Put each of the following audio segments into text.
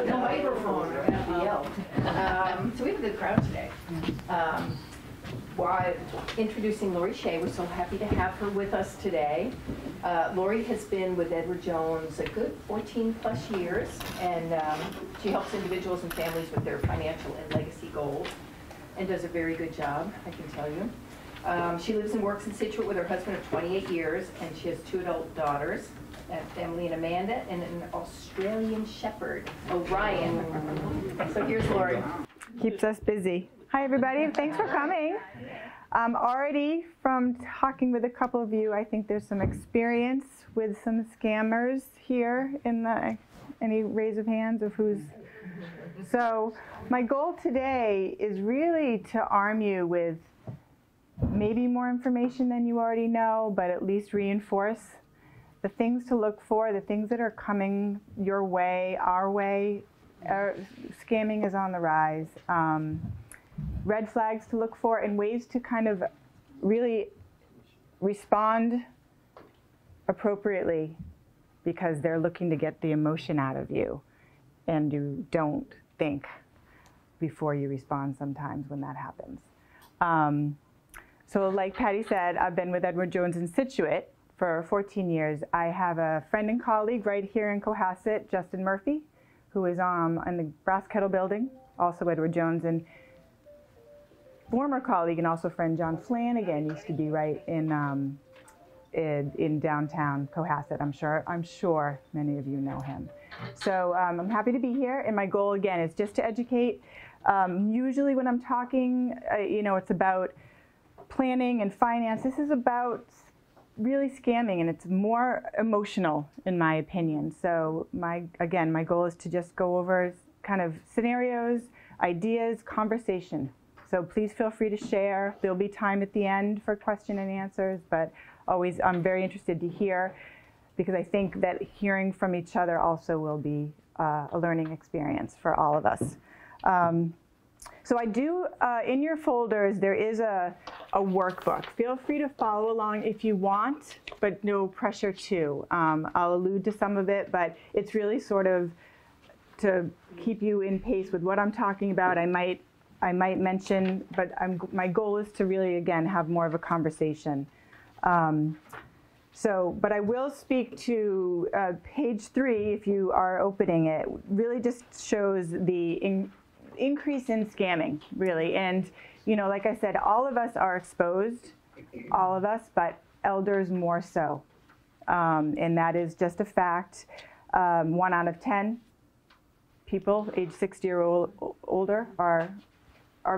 No microphone, we're going to have to yell. So we have a good crowd today. While introducing Lori Shea, we're so happy to have her with us today. Lori has been with Edward Jones a good 14 plus years, and she helps individuals and families with their financial and legacy goals, and does a very good job, I can tell you. She lives and works in Scituate with her husband of 28 years, and she has 2 adult daughters, Emily and Amanda, and an Australian Shepherd, Orion. So here's Lori. Keeps us busy. Hi, everybody. Thanks for coming. Already from talking with a couple of you, I think there's some experience with some scammers here in the, any raise of hands of who's. So my goal today is really to arm you with maybe more information than you already know, but at least reinforce the things to look for, the things that are coming your way, our way. Scamming is on the rise. Red flags to look for, and ways to kind of really respond appropriately, because they're looking to get the emotion out of you, and you don't think before you respond sometimes when that happens. So like Patty said, I've been with Edward Jones in Scituate for 14 years. I have a friend and colleague right here in Cohasset, Justin Murphy, who is in the Brass Kettle building, also Edward Jones, and former colleague and also friend John Flanagan used to be right in downtown Cohasset. I'm sure many of you know him. So I'm happy to be here, and my goal again is just to educate. Usually when I'm talking, it's about planning and finance. This is about really scamming, and it's more emotional in my opinion. So my goal is to just go over kind of scenarios, ideas, conversation. So please feel free to share. There'll be time at the end for question and answers, but always I'm very interested to hear, because I think that hearing from each other also will be a learning experience for all of us. So I do, in your folders, there is a workbook. Feel free to follow along if you want, but no pressure to. I'll allude to some of it, but it's really sort of to keep you in pace with what I'm talking about. I might mention, but my goal is to really, again, have more of a conversation. But I will speak to page 3, if you are opening it, really just shows the increase in scamming, really. And, like I said, all of us are exposed, all of us, but elders more so. And that is just a fact. 1 out of 10 people age 60 or older are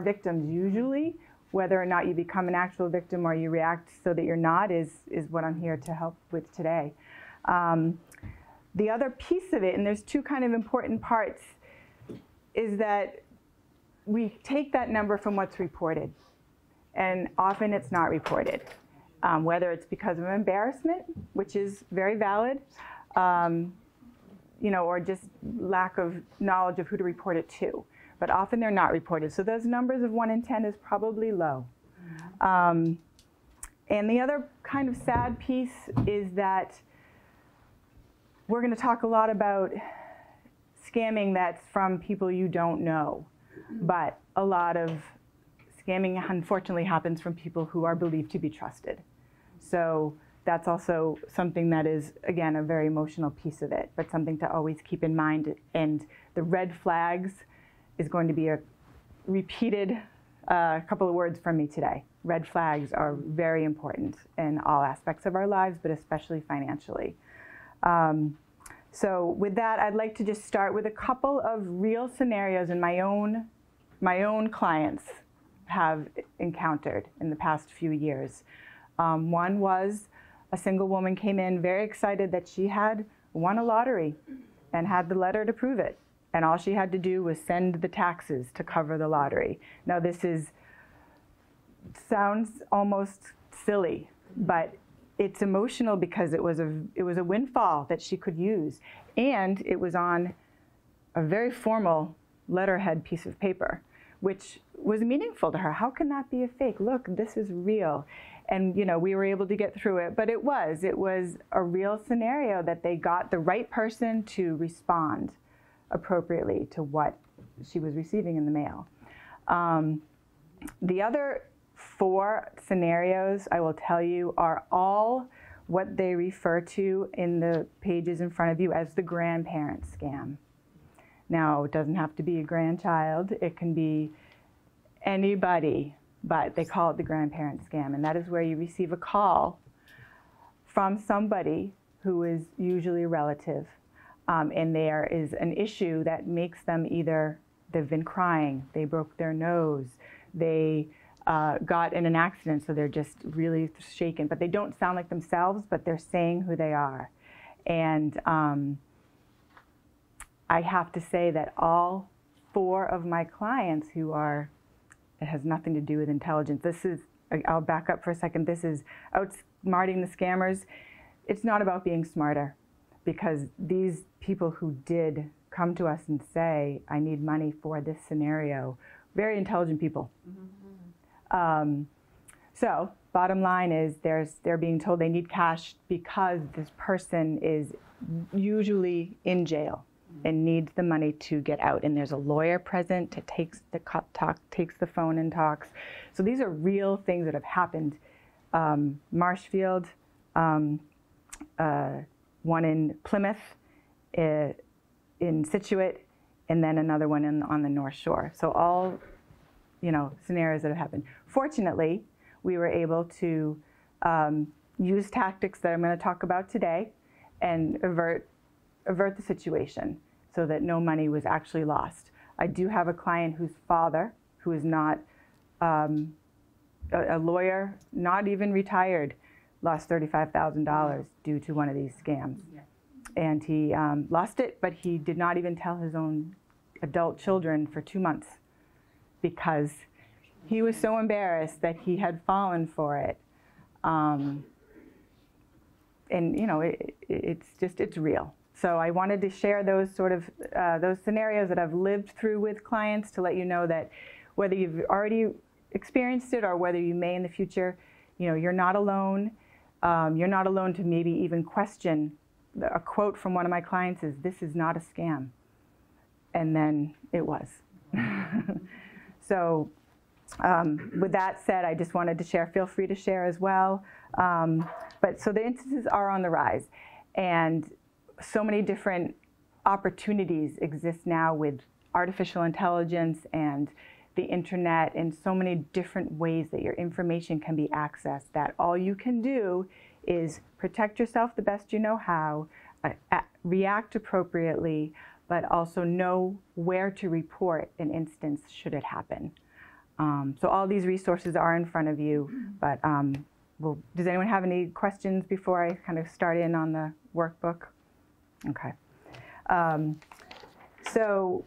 victims usually. Whether or not you become an actual victim or you react so that you're not is what I'm here to help with today. The other piece of it, and there's 2 kind of important parts, is that we take that number from what's reported, and often it's not reported, whether it's because of embarrassment, which is very valid, or just lack of knowledge of who to report it to. But often they're not reported. So those numbers of 1 in 10 is probably low. And the other kind of sad piece is that we're going to talk a lot about scamming that's from people you don't know. But a lot of scamming, unfortunately, happens from people who are believed to be trusted. So that's also something that is, again, a very emotional piece of it, but something to always keep in mind. And the red flags is going to be a repeated couple of words from me today. Red flags are very important in all aspects of our lives, but especially financially. So with that, I'd like to just start with a couple of real scenarios in my own clients have encountered in the past few years. One was a single woman came in very excited that she had won a lottery and had the letter to prove it. And all she had to do was send the taxes to cover the lottery. Now sounds almost silly, but it's emotional because it was a windfall that she could use. And it was on a very formal letterhead piece of paper, which was meaningful to her. How can that be a fake? Look, this is real. And we were able to get through it, but it was a real scenario that they got the right person to respond. appropriately to what she was receiving in the mail. The other 4 scenarios I will tell you are all what they refer to in the pages in front of you as the grandparent scam. Now, it doesn't have to be a grandchild. It can be anybody, but they call it the grandparent scam. And that is where you receive a call from somebody who is usually a relative. And there is an issue that makes them either, they've been crying, they broke their nose, they got in an accident, so they're just really shaken. But they don't sound like themselves, but they're saying who they are. And I have to say that all 4 of my clients who are, it has nothing to do with intelligence. This is, I'll back up for a second. This is outsmarting the scammers. It's not about being smarter, because these people who did come to us and say, I need money for this scenario, very intelligent people. So bottom line is they're being told they need cash because this person is usually in jail and needs the money to get out. And there's a lawyer present that takes the phone and talks. So these are real things that have happened. Marshfield, one in Plymouth, in Situate, and then another one on the North Shore. So all, scenarios that have happened. Fortunately, we were able to use tactics that I'm going to talk about today and avert the situation so that no money was actually lost. I do have a client whose father, who is not a lawyer, not even retired, lost $35,000 due to one of these scams. Yeah. And he lost it, but he did not even tell his own adult children for 2 months because he was so embarrassed that he had fallen for it. And it's real. So I wanted to share those those scenarios that I've lived through with clients to let you know that whether you've already experienced it or whether you may in the future, you're not alone. You're not alone to maybe even question. A quote from one of my clients is, "This is not a scam." And then it was. So with that said, I just wanted to share. Feel free to share as well. But so the instances are on the rise. And so many different opportunities exist now with artificial intelligence and the internet and so many different ways that your information can be accessed, that all you can do is protect yourself the best you know how, react appropriately, but also know where to report an instance should it happen. So all these resources are in front of you, but does anyone have any questions before I kind of start in on the workbook? Okay. So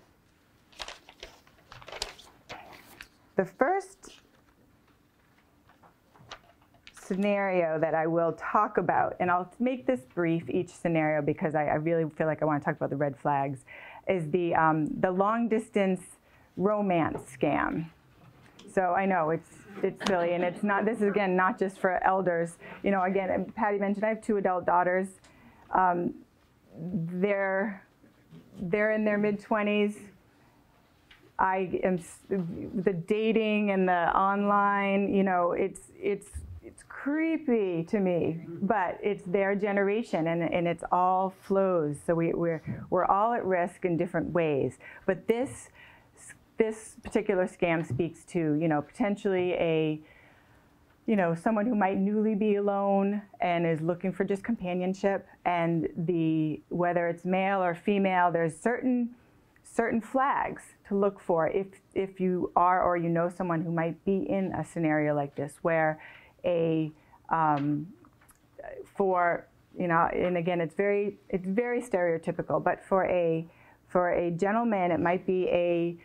the first scenario that I will talk about, and I'll make this brief, each scenario, because I really feel like I want to talk about the red flags, is the long distance romance scam. So I know it's silly, and it's not. This is again not just for elders. Again, Patty mentioned I have 2 adult daughters. They're in their mid-20s. I am the dating and the online. It's creepy to me, but it's their generation, and it's all flows. So we're all at risk in different ways. But this particular scam speaks to potentially someone who might newly be alone and is looking for just companionship, and whether it's male or female, there's certain flags to look for if you are or someone who might be in a scenario like this, where and again it's very stereotypical, but for a gentleman it might be a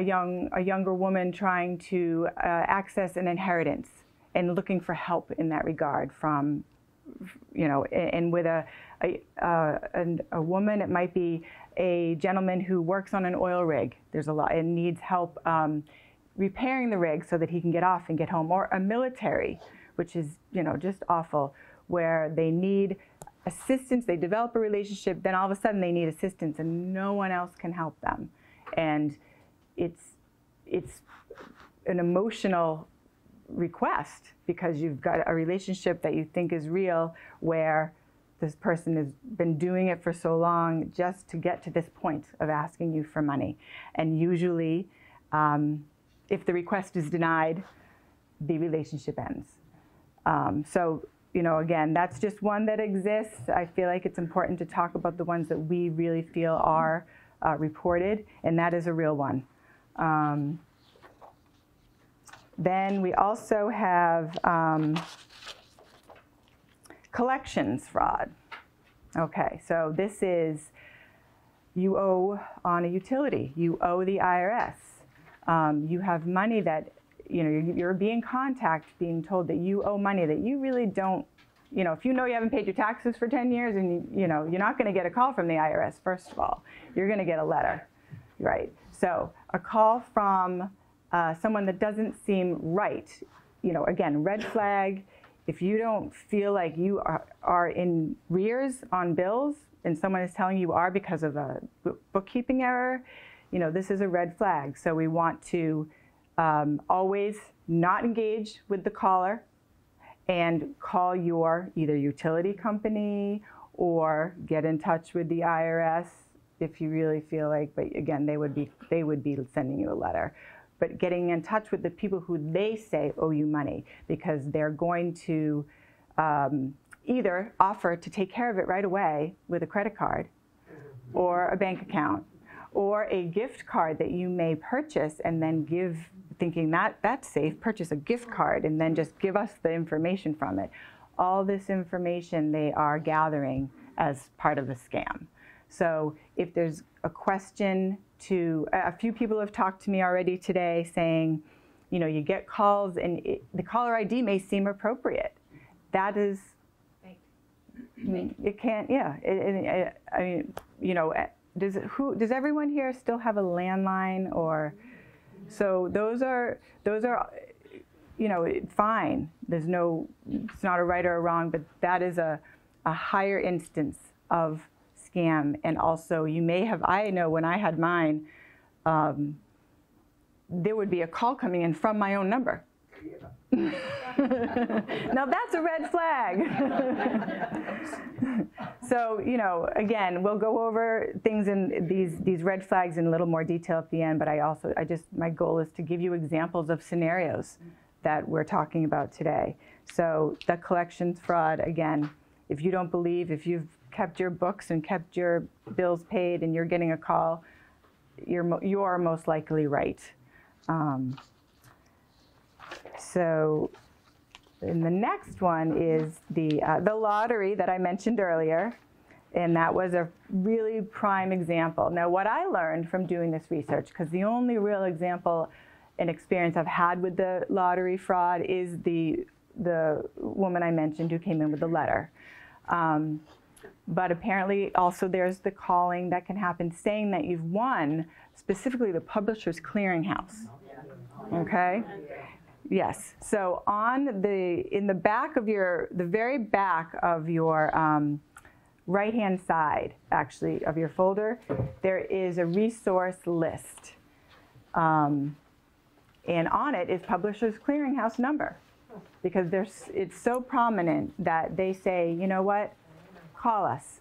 younger woman trying to access an inheritance and looking for help in that regard from, and with a woman, it might be a gentleman who works on an oil rig. There's a lot, and needs help repairing the rig so that he can get off and get home. Or a military, which is, just awful, where they need assistance, they develop a relationship, then all of a sudden they need assistance and no one else can help them. And it's an emotional request because you've got a relationship that you think is real where this person has been doing it for so long just to get to this point of asking you for money. And usually, if the request is denied, the relationship ends. So, you know, again, that's just one that exists. I feel like it's important to talk about the ones that we really feel are reported, and that is a real one. Then we also have collections fraud. Okay, so this is you owe on a utility. You owe the IRS. You have money that, you know, you're being contacted, being told that you owe money that you really don't, you know, if you know you haven't paid your taxes for 10 years and you know, you're not going to get a call from the IRS, first of all. You're going to get a letter, right? So a call from someone that doesn't seem right, you know, again, red flag. If you don't feel like you are in arrears on bills and someone is telling you are because of a bookkeeping error, you know, this is a red flag. So we want to always not engage with the caller and call your either utility company or get in touch with the IRS if you really feel like, but again, they would be sending you a letter. But getting in touch with the people who they say owe you money, because they're going to either offer to take care of it right away with a credit card or a bank account or a gift card that you may purchase and then give, thinking that that's safe, purchase a gift card and then just give us the information from it. All this information they are gathering as part of a scam. So if there's a question a few people have talked to me already today saying, you know, you get calls and the caller ID may seem appropriate. That is, it can't, yeah. I mean, you know, does everyone here still have a landline or, so those are, you know, fine. There's no, it's not a right or a wrong, but that is a higher instance of scam. And also you may have, I know when I had mine, there would be a call coming in from my own number. Now that's a red flag. So, you know, again, we'll go over things in these red flags in a little more detail at the end, but my goal is to give you examples of scenarios that we're talking about today. So the collections fraud, again, if you don't believe, if you've kept your books and kept your bills paid and you're getting a call, you're most likely right. So, and the next one is the lottery that I mentioned earlier, and that was a really prime example. Now, what I learned from doing this research, because the only real example and experience I've had with the lottery fraud is the woman I mentioned who came in with the letter. But apparently also there's the calling that can happen saying that you've won, specifically the Publishers Clearinghouse. Okay? Yes. So in the back of the very back of your right-hand side, actually, of your folder, there is a resource list. And on it is Publishers Clearinghouse number, because it's so prominent that they say, you know what? Call us,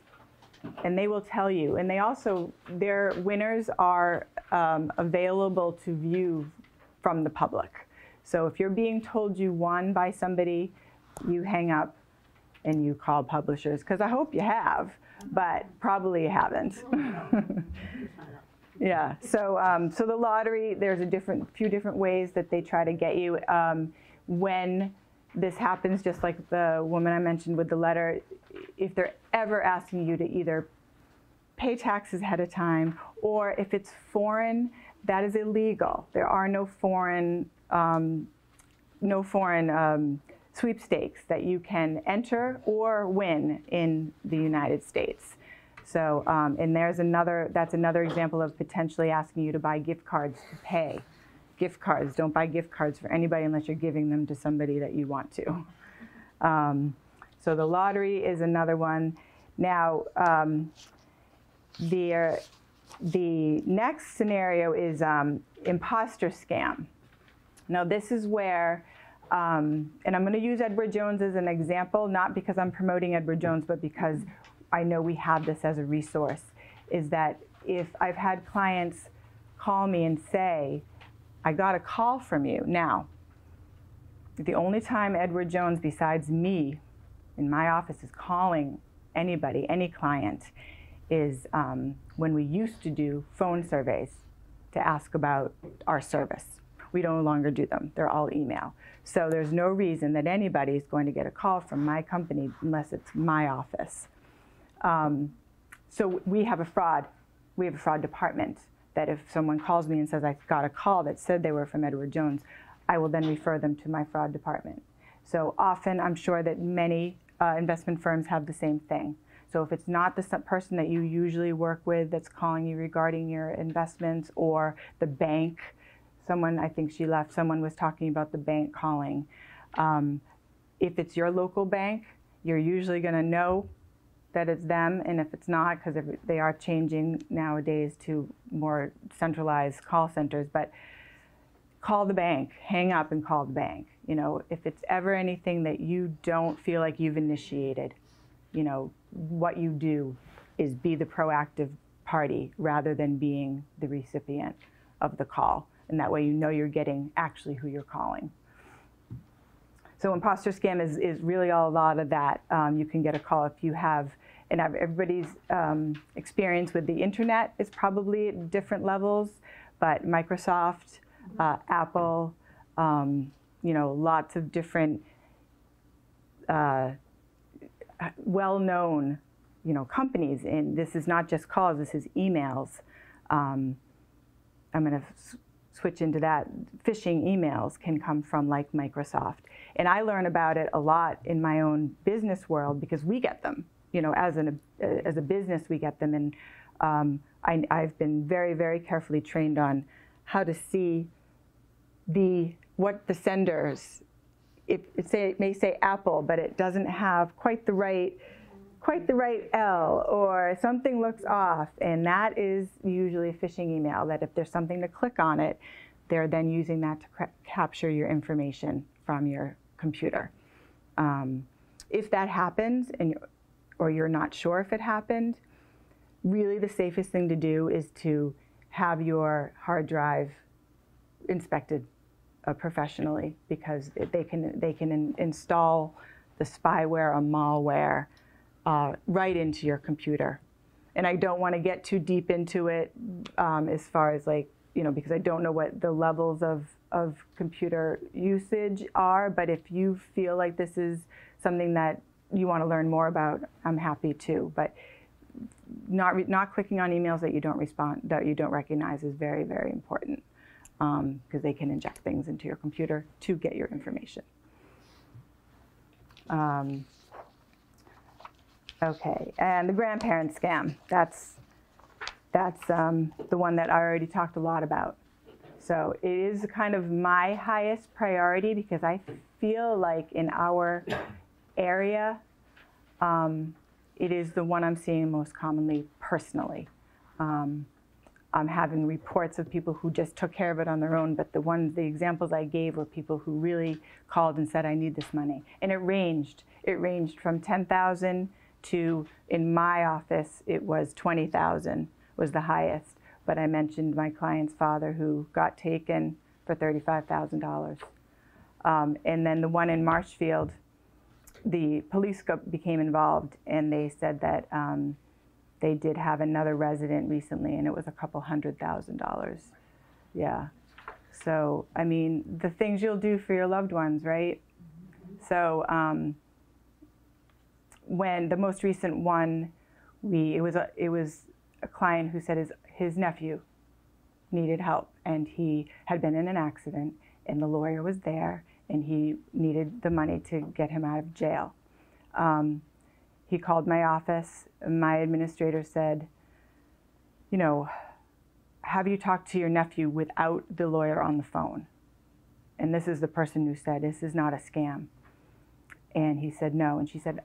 and they will tell you. And they also, their winners are available to view from the public. So if you're being told you won by somebody, you hang up and you call Publishers, because I hope you have, but probably you haven't. Yeah, so the lottery, there's a few different ways that they try to get you. When this happens, just like the woman I mentioned with the letter, if they're ever asking you to either pay taxes ahead of time, or if it's foreign, that is illegal. There are no foreign sweepstakes that you can enter or win in the United States. So, and that's another example of potentially asking you to buy gift cards to pay. Gift cards, don't buy gift cards for anybody unless you're giving them to somebody that you want to. So the lottery is another one. Now, the next scenario is imposter scam. Now, this is where, and I'm going to use Edward Jones as an example, not because I'm promoting Edward Jones, but because I know we have this as a resource, is that if I've had clients call me and say, I got a call from you. Now, the only time Edward Jones, besides me, in my office is calling anybody, any client, is when we used to do phone surveys to ask about our service. We no longer do them. They're all email. So there's no reason that anybody is going to get a call from my company unless it's my office. So we have a fraud department that if someone calls me and says, I got a call that said they were from Edward Jones, I will then refer them to my fraud department. So often, I'm sure that many investment firms have the same thing. So if it's not the person that you usually work with that's calling you regarding your investments, or the bank, someone, I think she left, someone was talking about the bank calling. If it's your local bank, you're usually going to know that it's them, and if it's not, because they are changing nowadays to more centralized call centers, but call the bank, hang up and call the bank. You know, if it's ever anything that you don't feel like you've initiated, you know, what you do is be the proactive party rather than being the recipient of the call. And that way you know you're getting actually who you're calling. So imposter scam is really a lot of that. You can get a call if you have, and everybody's experience with the internet is probably at different levels, but Microsoft, Apple, you know, lots of different well-known, you know, companies. And this is not just calls, this is emails. I'm going to switch into that. Phishing emails can come from like Microsoft. And I learn about it a lot in my own business world because we get them. You know, as a business, we get them. And I've been very, very carefully trained on how to see what the senders, it may say Apple, but it doesn't have quite the right L, or something looks off, and that is usually a phishing email, that if there's something to click on it, they're then using that to capture your information from your computer. If that happens, or you're not sure if it happened, really the safest thing to do is to have your hard drive inspected professionally, because they can install the spyware or malware right into your computer. And I don't want to get too deep into it as far as, like, you know, because I don't know what the levels of computer usage are, but if you feel like this is something that you want to learn more about, I'm happy to. But not clicking on emails that you don't recognize is very, very important, because they can inject things into your computer to get your information. Okay, and the grandparent scam. That's the one that I already talked a lot about. So it is kind of my highest priority, because I feel like in our area, it is the one I'm seeing most commonly personally. I'm having reports of people who just took care of it on their own, but the examples I gave were people who really called and said, I need this money. And it ranged from $10,000 to, in my office, it was $20,000 was the highest. But I mentioned my client's father who got taken for $35,000. And then the one in Marshfield, the police became involved, and they said that they did have another resident recently, and it was a couple $100,000. Yeah. So, I mean, the things you'll do for your loved ones, right? So, when the most recent one, it was a client who said his nephew needed help, and he had been in an accident, and the lawyer was there, and he needed the money to get him out of jail. He called my office. My administrator said, you know, have you talked to your nephew without the lawyer on the phone? And this is the person who said, this is not a scam. And he said no. And she said,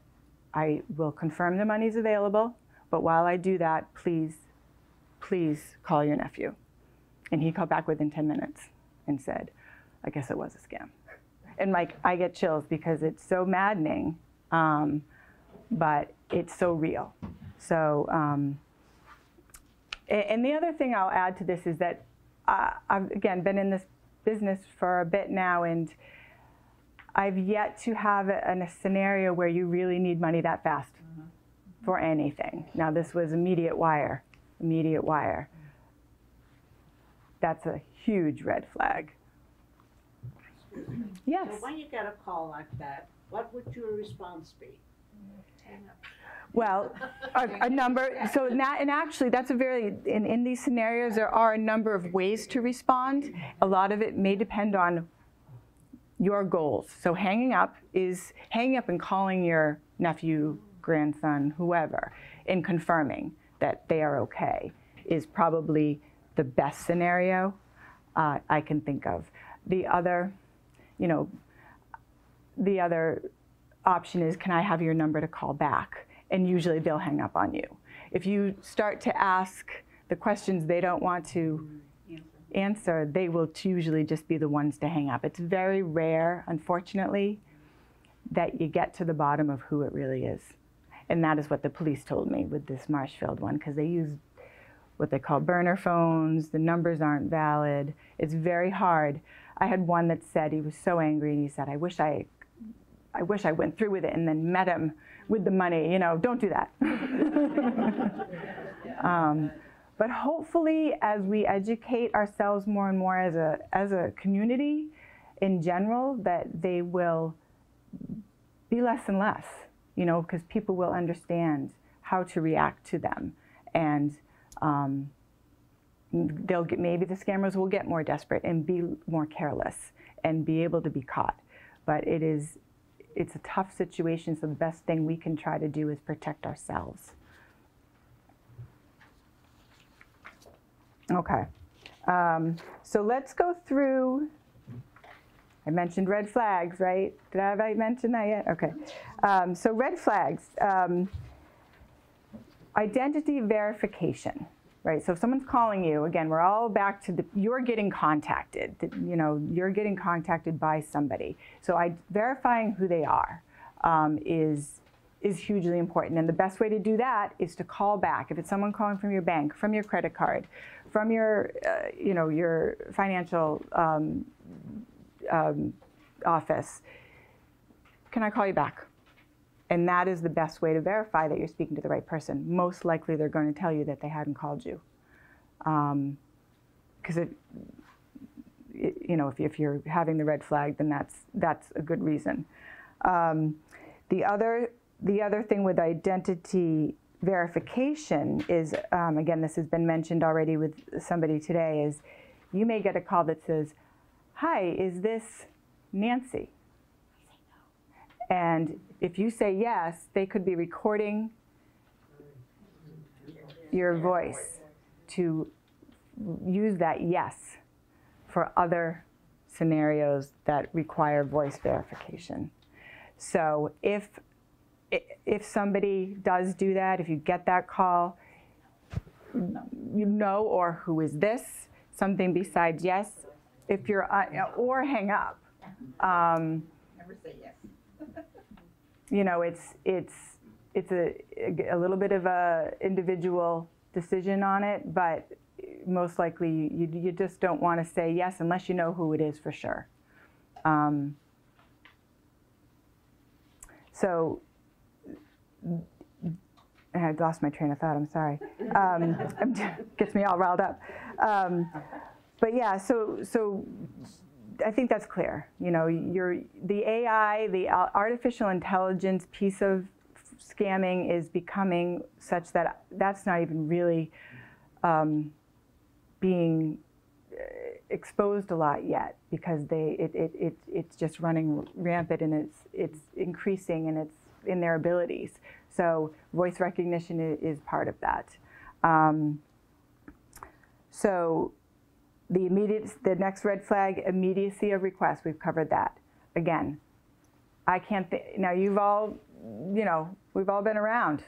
I will confirm the money's available, but while I do that, please call your nephew. And he called back within 10 minutes and said, I guess it was a scam. And like, I get chills because it's so maddening, but it's so real. So, and the other thing I'll add to this is that I've, again, been in this business for a bit now, and I've yet to have a scenario where you really need money that fast for anything. Now, this was immediate wire. That's a huge red flag. Yes? So when you get a call like that, what would your response be? Well, a number, so and actually that's a very, in these scenarios, there are a number of ways to respond. A lot of it may depend on your goals. So hanging up and calling your nephew, grandson, whoever, and confirming that they are okay is probably the best scenario I can think of. The other option is, can I have your number to call back? And usually they'll hang up on you. If you start to ask the questions they don't want to answer, they will usually just be the ones to hang up. It's very rare, unfortunately, that you get to the bottom of who it really is. And that is what the police told me with this Marshfield one, because they use what they call burner phones. The numbers aren't valid. It's very hard. I had one that said he was so angry, and he said, I wish I went through with it and then met him with the money. Don't do that. But hopefully, as we educate ourselves more and more as a community in general, that they will be less and less, because people will understand how to react to them. And maybe the scammers will get more desperate and be more careless and be able to be caught. But it's a tough situation, so the best thing we can try to do is protect ourselves. Okay, so let's go through. I mentioned red flags, right? Have I mentioned that yet? Okay, so red flags. Identity verification, right? So if someone's calling you, again, we're all back to you're getting contacted. You're getting contacted by somebody. So verifying who they are is hugely important. And the best way to do that is to call back. If it's someone calling from your bank, from your credit card, from your financial office, can I call you back? And that is the best way to verify that you're speaking to the right person. Most likely they're going to tell you that they hadn't called you. Because if you're having the red flag, then that's a good reason. The other thing with identity verification is, again, this has been mentioned already with somebody today, is you may get a call that says, hi, is this Nancy? And if you say yes, they could be recording your voice to use that yes for other scenarios that require voice verification. So if somebody does do that, if you get that call, or who is this, something besides yes, if you're, or hang up. Never say yes. It's a little bit of a individual decision on it, but most likely you just don't want to say yes unless you know who it is for sure. So I lost my train of thought, I'm sorry. Gets me all riled up. But yeah, so I think that's clear. The AI, the artificial intelligence piece of scamming is becoming such that that's not even really being exposed a lot yet, because it's just running rampant, and it's increasing, and it's in their abilities. So voice recognition is part of that. So the next red flag, immediacy of request, we've covered that. Again, I can't now you've all you know, we've all been around.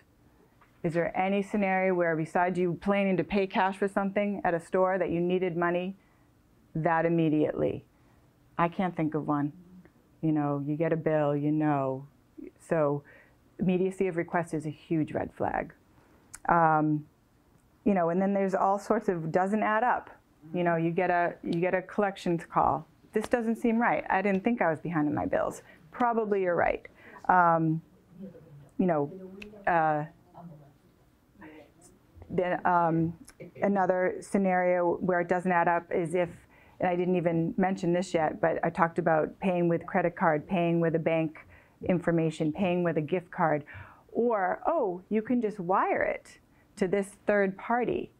Is there any scenario where besides you planning to pay cash for something at a store that you needed money that immediately? I can't think of one. You know, you get a bill, you know. So immediacy of request is a huge red flag. You know, and then there's all sorts of doesn't add up. You know, you get a collections call. This doesn't seem right. I didn't think I was behind on my bills. Probably you're right. You know, then another scenario where it doesn't add up is if, and I didn't even mention this yet, but I talked about paying with credit card, paying with a bank information, paying with a gift card, or, oh, you can just wire it to this third party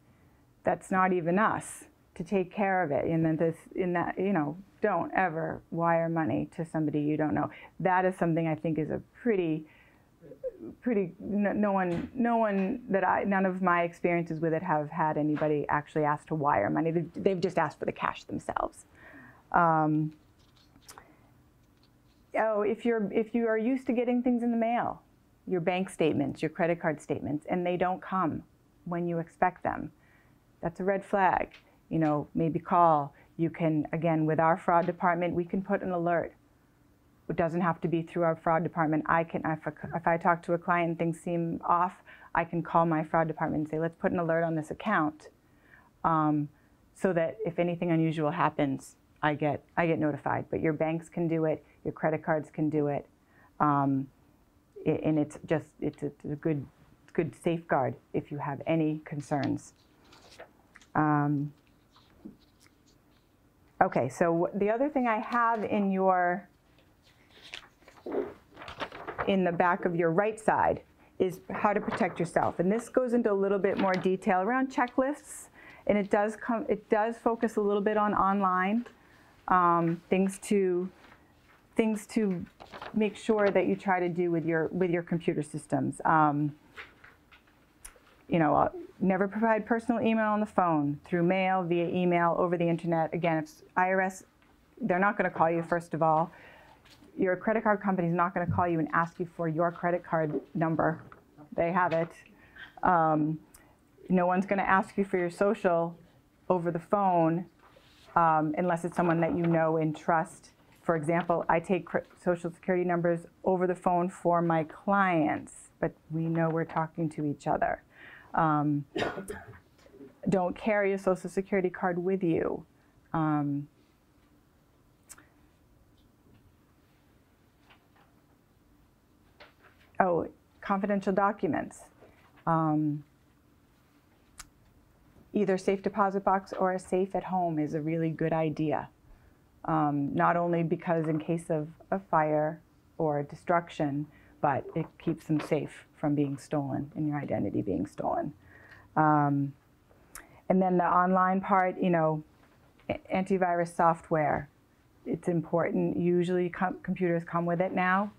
that's not even us to take care of it. And then you know, don't ever wire money to somebody you don't know. That is something I think is a none of my experiences with it have had anybody actually ask to wire money. They've just asked for the cash themselves. Oh, if you are used to getting things in the mail, your bank statements, your credit card statements, and they don't come when you expect them, that's a red flag. You know, maybe call. You can, again, with our fraud department, we can put an alert. It doesn't have to be through our fraud department. If I talk to a client and things seem off, I can call my fraud department and say, let's put an alert on this account, so that if anything unusual happens, I get notified. But your banks can do it, your credit cards can do it, and it's a good safeguard if you have any concerns. Okay, so the other thing I have in the back of your right side is how to protect yourself. And this goes into a little bit more detail around checklists, and it does focus a little bit on online, things to make sure that you try to do with your computer systems. You know, never provide personal email on the phone, through mail, via email, over the internet. Again, if IRS, they're not going to call you, first of all. Your credit card company is not going to call you and ask you for your credit card number. They have it. No one's going to ask you for your social over the phone unless it's someone that you know and trust. For example, I take social security numbers over the phone for my clients, but we know we're talking to each other. Don't carry a social security card with you. Oh, confidential documents. Either safe deposit box or a safe at home is a really good idea. Not only because in case of a fire or destruction, but it keeps them safe from being stolen and your identity being stolen. And then the online part, you know, antivirus software. It's important. Usually computers come with it now.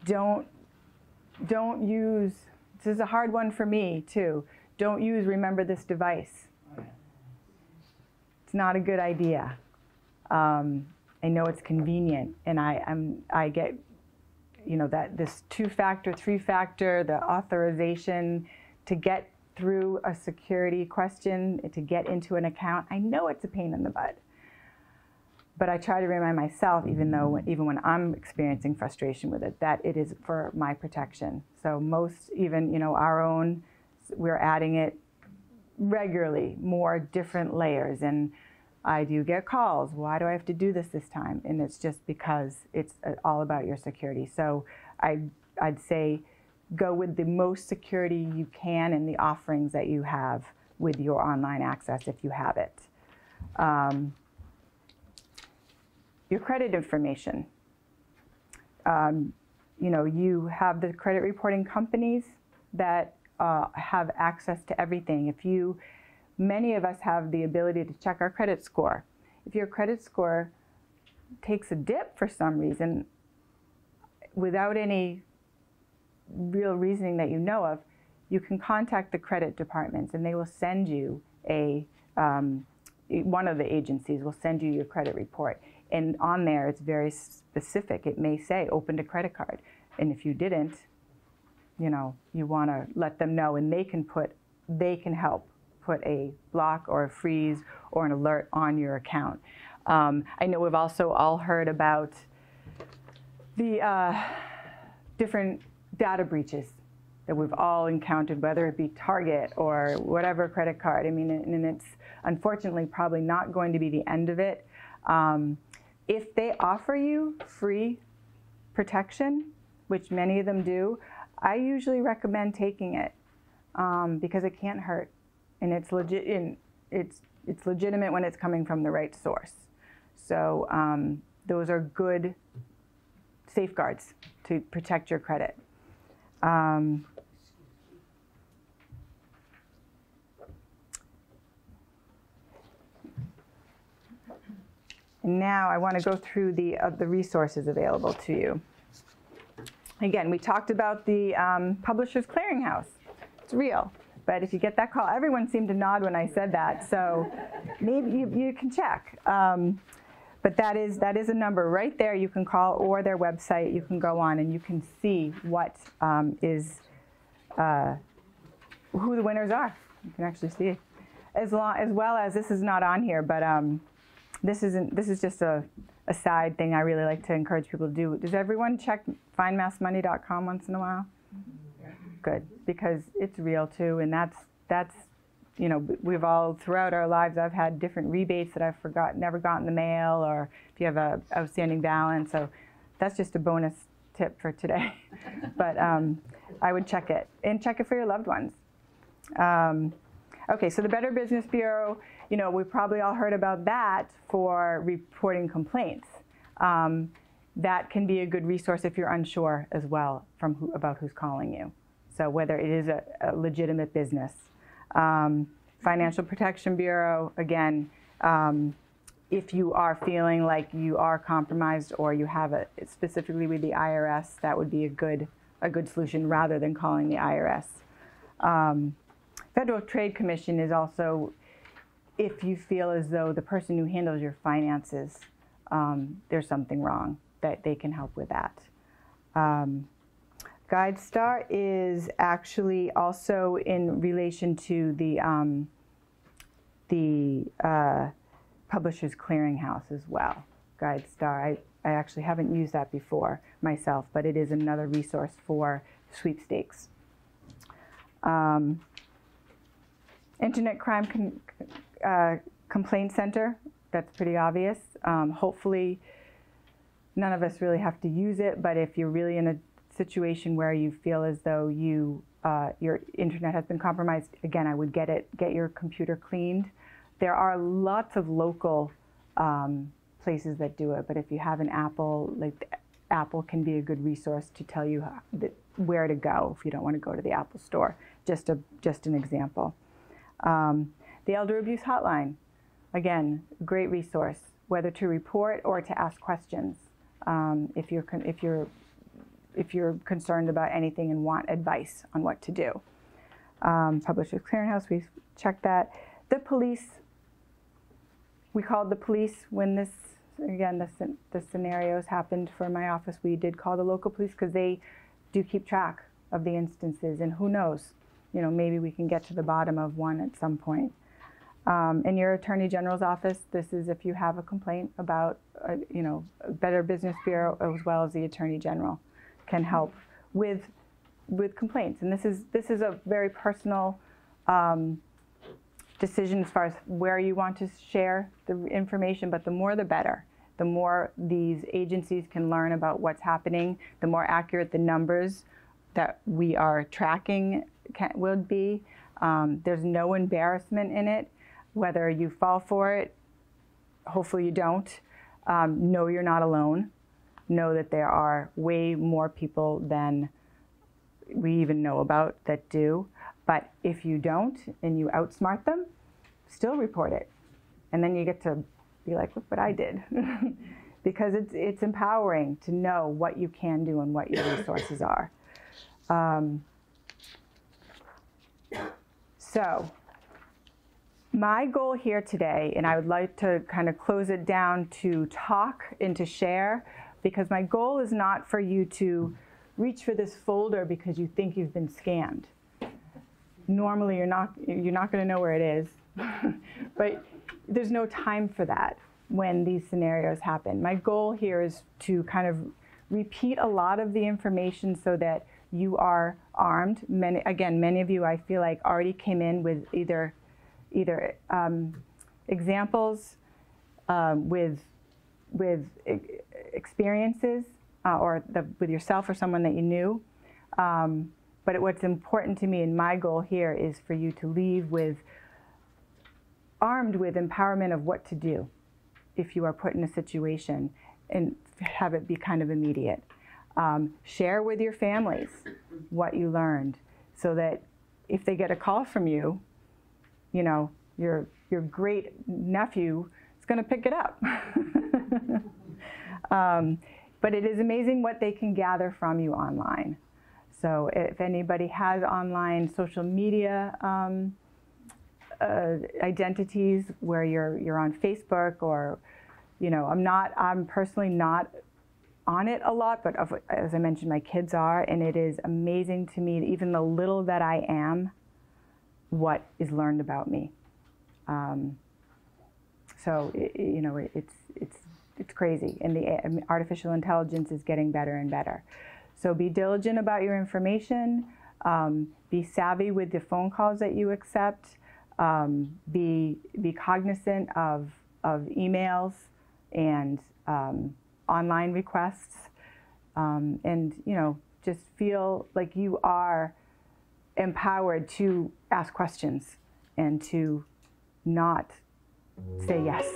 Don't use, this is a hard one for me too, don't use remember this device. It's not a good idea. I know it's convenient, and I get, you know, that this 2-factor, 3-factor, the authorization to get through a security question, to get into an account. I know it's a pain in the butt. But I try to remind myself, even when I'm experiencing frustration with it, that it is for my protection. So most, even, you know, our own, we're adding it regularly, more different layers. And I do get calls. Why do I have to do this time? And it's just because it's all about your security. So I'd say go with the most security you can in the offerings that you have with your online access if you have it. Your credit information. You know, you have the credit reporting companies that have access to everything. Many of us have the ability to check our credit score. If your credit score takes a dip for some reason, without any real reasoning that you know of, you can contact the credit departments and they will send you one of the agencies will send you your credit report. And on there, it's very specific. It may say opened a credit card. And if you didn't, you want to let them know, and they can help put a block or a freeze or an alert on your account. I know we've also all heard about the different data breaches that we've all encountered, whether it be Target or whatever credit card. I mean, and it's unfortunately probably not going to be the end of it. If they offer you free protection, which many of them do, I usually recommend taking it because it can't hurt, and it's legit. It's legitimate when it's coming from the right source. So those are good safeguards to protect your credit. And now I want to go through the resources available to you. Again, we talked about the Publishers Clearinghouse. It's real. But if you get that call, everyone seemed to nod when I said that, so maybe you can check. But that is a number right there you can call, or their website. You can go on and you can see what who the winners are. You can actually see, as well as this is not on here, but this is just a side thing I really like to encourage people to do. Does everyone check findmassmoney.com once in a while? Good, because it's real too, and that's we've all, throughout our lives, I've had different rebates that I've never gotten the mail, or if you have a outstanding balance. So that's just a bonus tip for today. But I would check it, and check it for your loved ones. Okay, so the Better Business Bureau, we've probably all heard about that for reporting complaints. That can be a good resource if you're unsure as well about who's calling you. So whether it is a legitimate business. Financial Protection Bureau, again, if you are feeling like you are compromised or you have it specifically with the IRS, that would be a good solution rather than calling the IRS. Federal Trade Commission is also, if you feel as though the person who handles your finances, there's something wrong, that they can help with that. GuideStar is actually also in relation to the Publishers Clearinghouse as well. GuideStar, I actually haven't used that before myself, but it is another resource for sweepstakes. Internet Crime Complaint Center, that's pretty obvious. Hopefully, none of us really have to use it, but if you're really in a situation where you feel as though your internet has been compromised, again, I would get your computer cleaned. There are lots of local places that do it, but if you have an Apple, Apple can be a good resource to tell you where to go if you don't want to go to the Apple store. Just an example. The Elder Abuse Hotline, again, great resource, whether to report or to ask questions if you're concerned about anything and want advice on what to do. Publishers Clearinghouse, we've checked that. The police, we called the police when the scenarios happened for my office. We did call the local police because they do keep track of the instances, and who knows, maybe we can get to the bottom of one at some point. In your Attorney General's office, this is if you have a complaint about, Better Business Bureau, as well as the Attorney General can help with complaints. And this is a very personal decision as far as where you want to share the information, but the more the better. The more these agencies can learn about what's happening, the more accurate the numbers that we are tracking would be. There's no embarrassment in it. Whether you fall for it, hopefully you don't. Know you're not alone. Know that there are way more people than we even know about that do. But if you don't and you outsmart them, still report it. And then you get to be like, look what I did. Because it's empowering to know what you can do and what your resources are. So My goal here today, and I would like to kind of close it down to talk and to share, because my goal is not for you to reach for this folder because you think you've been scammed. Normally, you're not going to know where it is, but there's no time for that when these scenarios happen. My goal here is to kind of repeat a lot of the information so that you are armed. Many of you, I feel like, already came in with either examples, with experiences, or with yourself or someone that you knew. But what's important to me, and my goal here, is for you to leave armed with empowerment of what to do if you are put in a situation, and have it be kind of immediate. Share with your families what you learned, so that if they get a call from you, you know, your great nephew is going to pick it up. But it is amazing what they can gather from you online. So if anybody has online social media identities where you're on Facebook, or, you know, I'm personally not on it a lot, but as I mentioned, my kids are, and it is amazing to me, even the little that I am, what is learned about me. So you know, it's crazy, and the artificial intelligence is getting better and better. So be diligent about your information. Be savvy with the phone calls that you accept. Be cognizant of emails and online requests, and, you know, just feel like you are empowered to ask questions and to not say yes.